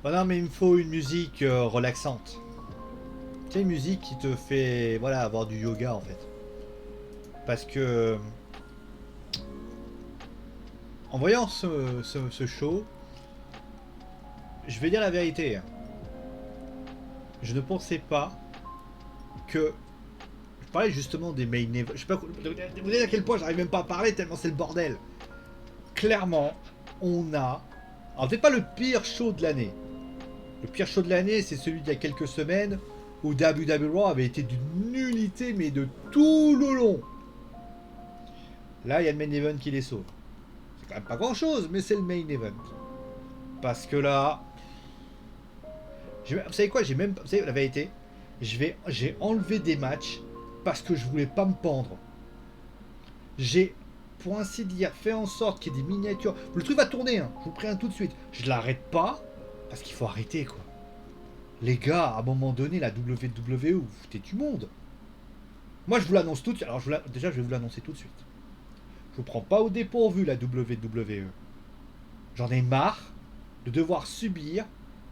Oh non, mais il me faut une musique relaxante. Tu sais, une musique qui te fait, voilà, avoir du yoga en fait. Parce que, en voyant ce show, je vais dire la vérité, hein. Je ne pensais pas que. Je parlais justement des main events. Je sais pas. Vous savez à quel point j'arrive même pas à parler tellement c'est le bordel. Clairement, on a. Alors, peut-être pas le pire show de l'année. Le pire show de l'année, c'est celui d'il y a quelques semaines où WWE Raw avait été d'une nullité, mais de tout le long. Là, il y a le main event qui les sauve. C'est quand même pas grand chose, mais c'est le main event. Parce que là. Vous savez quoi, j'ai même. Vous savez la vérité, j'ai enlevé des matchs parce que je voulais pas me pendre. J'ai, pour ainsi dire, fait en sorte qu'il y ait des miniatures. Le truc va tourner, hein, je vous préviens tout de suite. Je l'arrête pas parce qu'il faut arrêter, quoi. Les gars, à un moment donné, la WWE, vous foutez du monde. Moi, je vous l'annonce tout de suite. Alors, déjà, je vais vous l'annoncer tout de suite. Je vous prends pas au dépourvu, la WWE. J'en ai marre de devoir subir,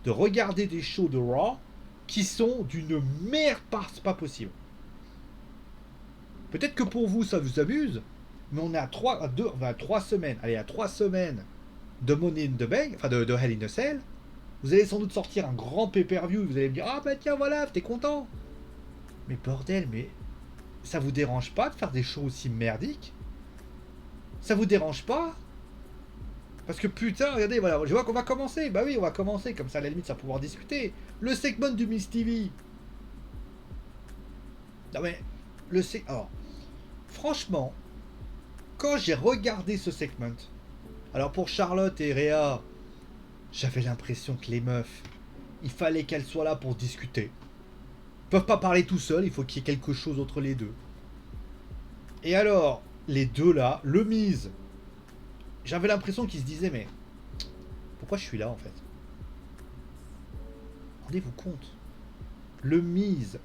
de regarder des shows de Raw qui sont d'une merde pas possible. Peut-être que pour vous, ça vous amuse, mais on est à 3 semaines, allez, à 3 semaines de Money in the Bank, enfin de Hell in a Cell. Vous allez sans doute sortir un grand pay-per-view, vous allez me dire, ah bah tiens, voilà, t'es content. Mais bordel, mais ça vous dérange pas de faire des shows aussi merdiques? Ça vous dérange pas? Parce que putain, regardez, voilà, je vois qu'on va commencer. Bah oui, on va commencer, comme ça à la limite, ça va pouvoir discuter. Le segment du Miss TV. Non mais, alors, franchement, quand j'ai regardé ce segment, alors pour Charlotte et Rhea, j'avais l'impression que les meufs, il fallait qu'elles soient là pour discuter. Ils peuvent pas parler tout seuls, il faut qu'il y ait quelque chose entre les deux. Et alors, les deux là, le Miz, j'avais l'impression qu'ils se disaient, mais pourquoi je suis là en fait? Rendez-vous compte. Le Miz,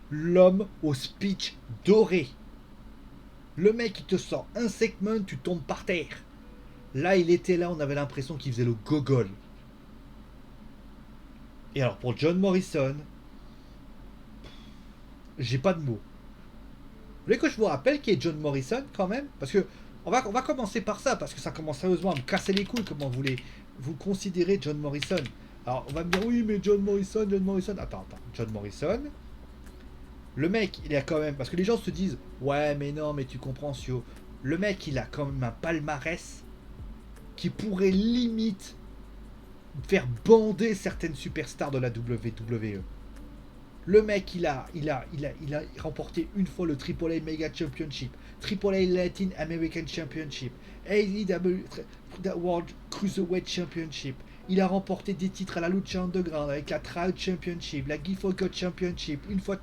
l'homme au speech doré. Le mec qui te sort un segment, tu tombes par terre. Là, il était là, on avait l'impression qu'il faisait le gogol. Et alors pour John Morrison, j'ai pas de mots. Vous voulez que je vous rappelle qui est John Morrison quand même? Parce que on va commencer par ça, parce que ça commence sérieusement à me casser les couilles comment vous considérez John Morrison. Alors on va me dire oui mais John Morrison, John Morrison. Attends. John Morrison, le mec il a quand même. Parce que les gens se disent ouais mais non mais tu comprends Sio. Le mec il a quand même un palmarès qui pourrait limite faire bander certaines superstars de la WWE. Le mec, il a remporté une fois le AAA Mega Championship, AAA Latin American Championship, AEW World Cruiserweight Championship. Il a remporté des titres à la Lucha Underground avec la Trial Championship, la Gift of God Championship, une fois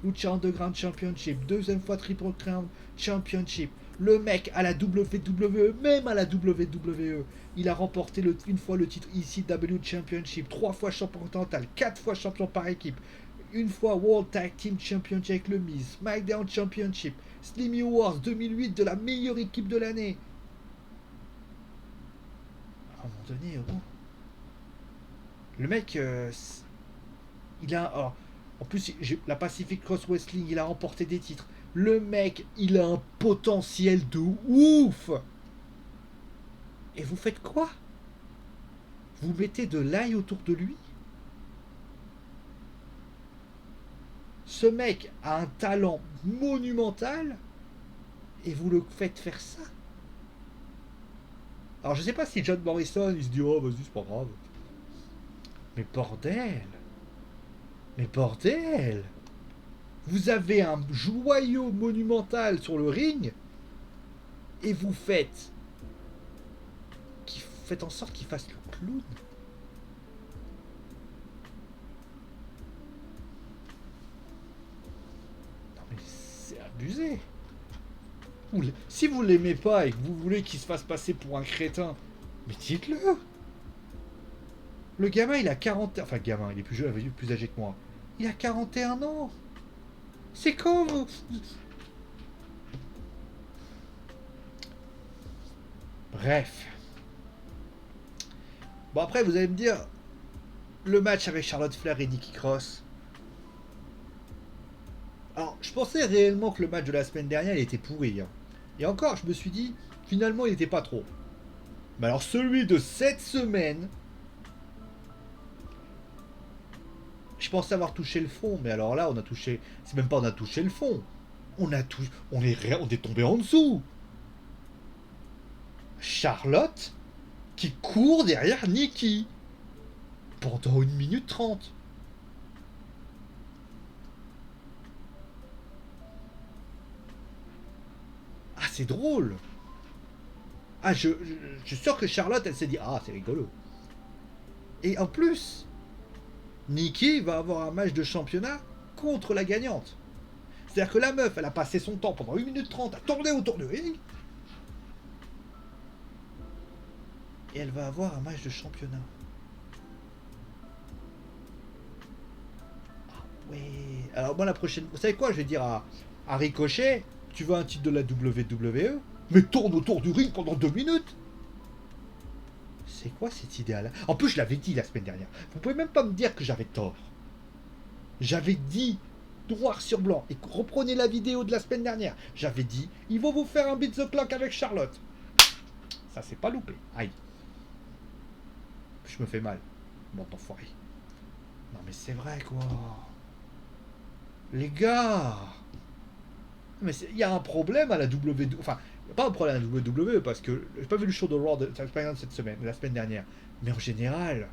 Lucha Underground Championship, deuxième fois Triple Crown Championship. Le mec à la WWE, même à la WWE, il a remporté une fois le titre ECW Championship, 3 fois champion continental, 4 fois champion par équipe, une fois World Tag Team Championship avec le Miz, SmackDown Championship, Slimmy Awards 2008 de la meilleure équipe de l'année. À un moment donné, le mec, il a. Alors, en plus, la Pacific Cross Wrestling, il a remporté des titres. Le mec, il a un potentiel de ouf. Et vous faites quoi? Vous mettez de l'ail autour de lui? Ce mec a un talent monumental et vous le faites faire ça? Alors je sais pas si John Morrison il se dit oh vas-y c'est pas grave. Mais bordel. Mais bordel. Vous avez un joyau monumental sur le ring et faites en sorte qu'il fasse le clown. Non mais c'est abusé. Si vous l'aimez pas et que vous voulez qu'il se fasse passer pour un crétin, mais dites-le. Le gamin il a 40. Enfin gamin, il est plus jeune, plus âgé que moi. Il a 41 ans. C'est quand vous... Bref. Bon après vous allez me dire, le match avec Charlotte Flair et Nikki Cross. Alors, je pensais réellement que le match de la semaine dernière, il était pourri. Hein. Et encore, je me suis dit, finalement, il n'était pas trop. Mais alors, celui de cette semaine, je pensais avoir touché le fond, mais alors là, on a touché. C'est même pas on a touché le fond. On est tombé en dessous. Charlotte qui court derrière Nikki pendant 1 minute 30. Ah, c'est drôle. Ah, je suis sûr que Charlotte, elle s'est dit, ah, c'est rigolo. Et en plus, Nikki va avoir un match de championnat contre la gagnante. C'est-à-dire que la meuf, elle a passé son temps pendant 1 minute 30 à tourner autour de ring. Et elle va avoir un match de championnat. Ah ouais. Alors moi la prochaine... Vous savez quoi, je vais dire à Ricochet, tu veux un titre de la WWE, mais tourne autour du ring pendant 2 minutes. C'est quoi cette idée-là? En plus, je l'avais dit la semaine dernière. Vous pouvez même pas me dire que j'avais tort. J'avais dit noir sur blanc. Et reprenez la vidéo de la semaine dernière. J'avais dit, ils vont vous faire un beat the clock avec Charlotte. Ça s'est pas loupé. Aïe. Je me fais mal. Bon, enfoiré. Non mais c'est vrai quoi. Les gars. Mais il y a un problème à la WWE. Enfin, il n'y a pas un problème à la WWE parce que j'ai pas vu le show de Raw de cette semaine, la semaine dernière. Mais en général,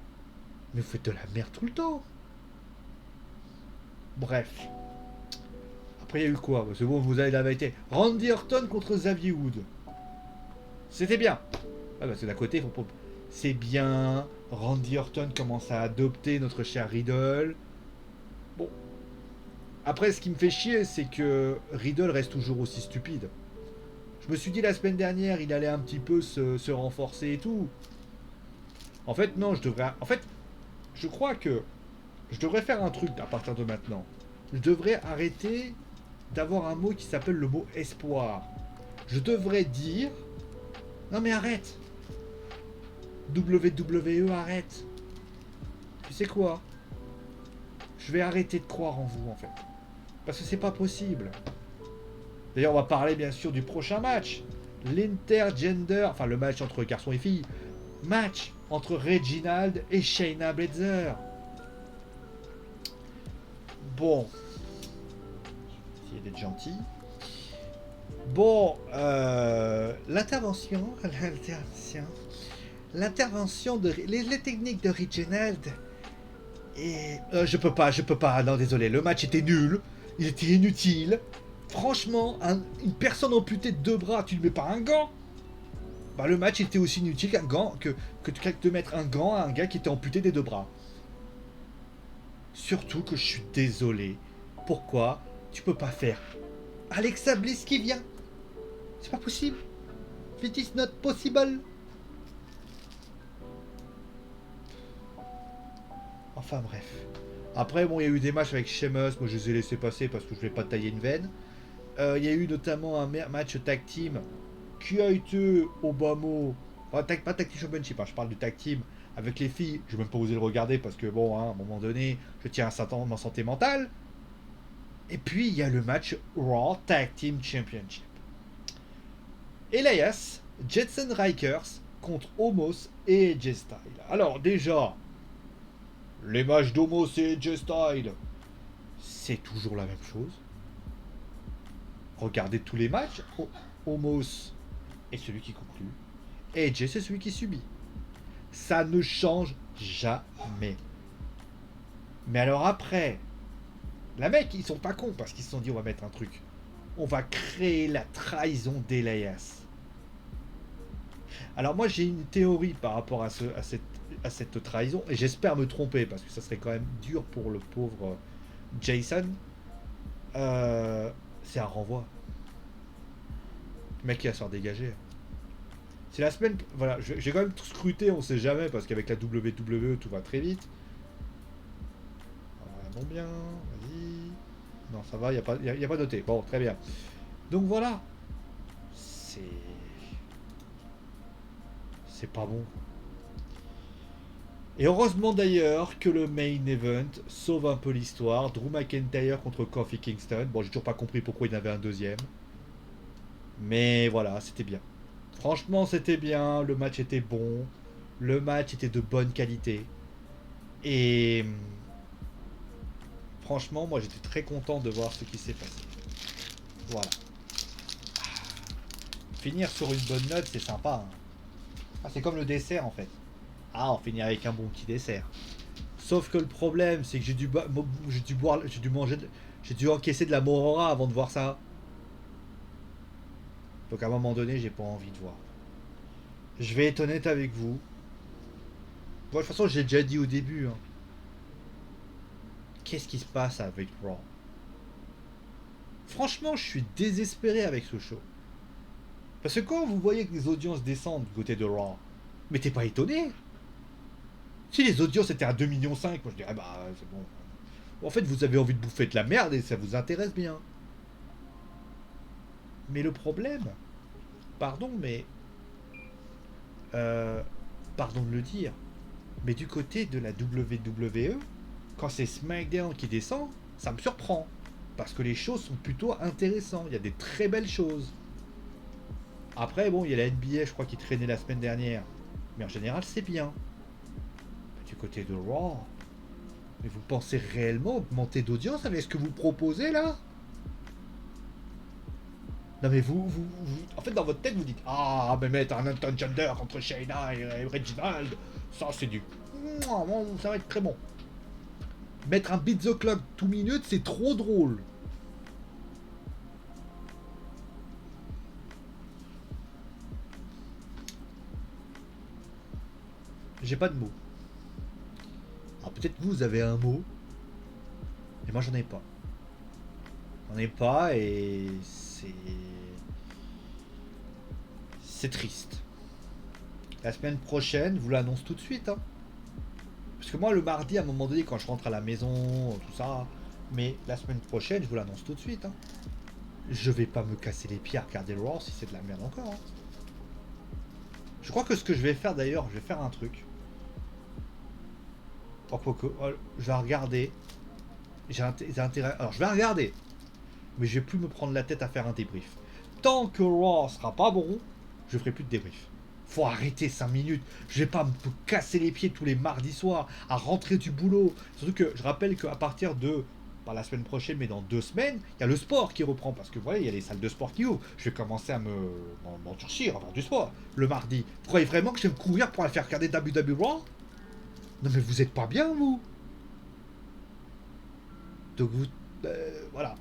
mais vous faites de la merde tout le temps. Bref. Après, il y a eu quoi? C'est bon, vous avez la vérité. Randy Orton contre Xavier Wood. C'était bien. Ah bah c'est d'à côté, faut pas... C'est bien. Randy Orton commence à adopter notre cher Riddle. Bon. Après, ce qui me fait chier, c'est que Riddle reste toujours aussi stupide. Je me suis dit la semaine dernière, il allait un petit peu se renforcer et tout. En fait, non, je devrais... En fait, je crois que je devrais faire un truc à partir de maintenant. Je devrais arrêter d'avoir un mot qui s'appelle le mot espoir. Je devrais dire... Non mais arrête. WWE, arrête. Tu sais quoi? Je vais arrêter de croire en vous, en fait. Parce que c'est pas possible. D'ailleurs, on va parler bien sûr du prochain match. L'intergender, enfin le match entre garçons et filles. Match entre Reginald et Shayna Baszler. Bon. Essayez d'être gentil. Bon, l'intervention de les techniques de Reginald. Et je peux pas. Non, désolé, le match était nul. Il était inutile. Franchement, une personne amputée de 2 bras, tu ne mets pas un gant. Bah, le match était aussi inutile qu'un gant, que de mettre un gant à un gars qui était amputé des 2 bras. Surtout que je suis désolé. Pourquoi tu peux pas faire Alexa Bliss qui vient? C'est pas possible. It is not possible. Enfin bref. Après, bon, il y a eu des matchs avec Sheamus. Moi, je les ai laissés passer parce que je vais pas tailler une veine. Il y a eu notamment un match tag team qui a été au bas mot. Enfin, pas tag team championship, hein, je parle du tag team avec les filles. Je vais même pas osé le regarder parce que, bon, hein, à un moment donné, je tiens à ma santé mentale. Et puis, il y a le match Raw Tag Team Championship. Elias, Jetson Rikers contre Omos et AJ Styles. Alors, déjà, les matchs d'Omos et AJ Styles, c'est toujours la même chose. Regardez tous les matchs. Omos est celui qui conclut. AJ, c'est celui qui subit. Ça ne change jamais. Mais alors après, la mec, ils sont pas cons parce qu'ils se sont dit on va mettre un truc. On va créer la trahison d'Elias. Alors moi j'ai une théorie par rapport à cette trahison et j'espère me tromper parce que ça serait quand même dur pour le pauvre Jason. C'est un renvoi. Le mec il va se faire dégager. C'est la semaine. Voilà, j'ai quand même scruté, on sait jamais parce qu'avec la WWE tout va très vite. Bon bien, vas-y. Non, ça va, il n'y a pas noté. Bon, très bien. Donc voilà. C'est pas bon. Et heureusement d'ailleurs que le main event sauve un peu l'histoire. Drew McIntyre contre Kofi Kingston. Bon, j'ai toujours pas compris pourquoi il y en avait un deuxième. Mais voilà, c'était bien. Franchement, c'était bien. Le match était bon. Le match était de bonne qualité. Et franchement, moi j'étais très content de voir ce qui s'est passé. Voilà. Finir sur une bonne note, c'est sympa, hein. Ah, c'est comme le dessert en fait. Ah, on finit avec un bon petit dessert. Sauf que le problème, c'est que j'ai dû boire, j'ai dû manger, j'ai dû encaisser de la morora avant de voir ça. Donc à un moment donné, j'ai pas envie de voir. Je vais être honnête avec vous. Bon, de toute façon, j'ai déjà dit au début, hein. Qu'est-ce qui se passe avec Raw? Franchement, je suis désespéré avec ce show. Parce que quand vous voyez que les audiences descendent du côté de Raw, mais t'es pas étonné? Si les audiences étaient à 2,5 millions, moi je dirais bah c'est bon. En fait, vous avez envie de bouffer de la merde et ça vous intéresse bien. Mais le problème, pardon, mais euh, pardon de le dire, mais du côté de la WWE, quand c'est SmackDown qui descend, ça me surprend. Parce que les choses sont plutôt intéressantes. Il y a des très belles choses. Après, bon, il y a la NBA, je crois, qui traînait la semaine dernière. Mais en général, c'est bien. Du côté de Raw, mais vous pensez réellement augmenter d'audience avec ce que vous proposez là? Non mais en fait dans votre tête vous dites ah mais mettre un Anton Chandler contre Shayna et Reginald, ça c'est du, ça va être très bon. Mettre un beat the clock 2 minutes c'est trop drôle. J'ai pas de mots. Alors peut-être vous avez un mot, mais moi j'en ai pas. J'en ai pas et c'est triste. La semaine prochaine, je vous l'annonce tout de suite, hein. Parce que moi, le mardi, à un moment donné, quand je rentre à la maison, tout ça, mais la semaine prochaine, je vous l'annonce tout de suite, hein. Je vais pas me casser les pieds à regarder le Raw si c'est de la merde encore, hein. Je crois que ce que je vais faire d'ailleurs, je vais faire un truc. Je vais regarder. J'ai intérêt. Alors, je vais regarder. Mais je vais plus me prendre la tête à faire un débrief. Tant que Raw sera pas bon, je ferai plus de débrief. Faut arrêter 5 minutes. Je vais pas me casser les pieds tous les mardis soirs à rentrer du boulot. Surtout que je rappelle qu'à partir de, pas la semaine prochaine, mais dans 2 semaines, il y a le sport qui reprend. Parce que voilà, il y a les salles de sport qui ouvrent. Je vais commencer à m'endurcir, à faire du sport le mardi. Vous croyez vraiment que je vais me courir pour aller faire regarder WWE Raw? Non mais vous êtes pas bien vous. Donc vous, voilà.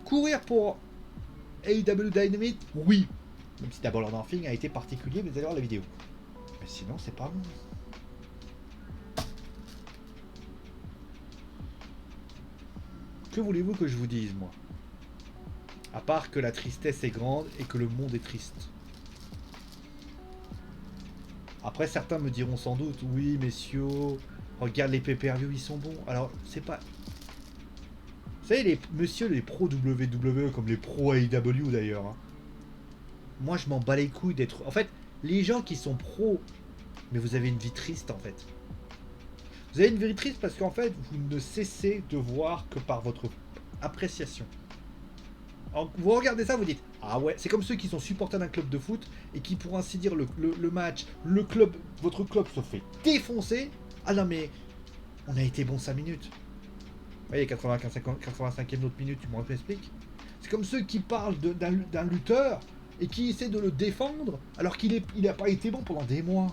Courir pour AEW Dynamite, oui. Même si Double or Nothing a été particulier, mais vous allez voir la vidéo. Mais sinon, c'est pas bon. Que voulez-vous que je vous dise, moi? À part que la tristesse est grande et que le monde est triste. Après, certains me diront sans doute, oui, messieurs, regarde les pay-per-view, ils sont bons. Alors, c'est pas... Vous savez, les messieurs, les pros WWE, comme les pros AEW d'ailleurs, hein. Moi, je m'en bats les couilles d'être... En fait, les gens qui sont pros, mais vous avez une vie triste, en fait. Vous avez une vie triste parce qu'en fait, vous ne cessez de voir que par votre appréciation. Alors, vous regardez ça, vous dites ah ouais, c'est comme ceux qui sont supporters d'un club de foot et qui, pour ainsi dire, le match, le club, votre club se fait défoncer. Ah non, mais on a été bon 5 minutes. Vous voyez, 85e autre minute, tu m'expliques. C'est comme ceux qui parlent d'un lutteur et qui essaient de le défendre alors qu'il n'a pas été bon pendant des mois.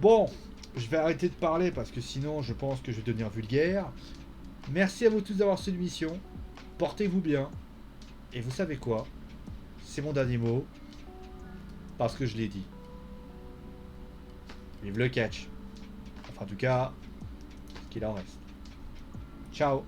Bon, je vais arrêter de parler parce que sinon je pense que je vais devenir vulgaire. Merci à vous tous d'avoir suivi l'émission. Portez-vous bien. Et vous savez quoi? C'est mon dernier mot. Parce que je l'ai dit. Vive le catch. Enfin en tout cas, ce qu'il en reste. Ciao.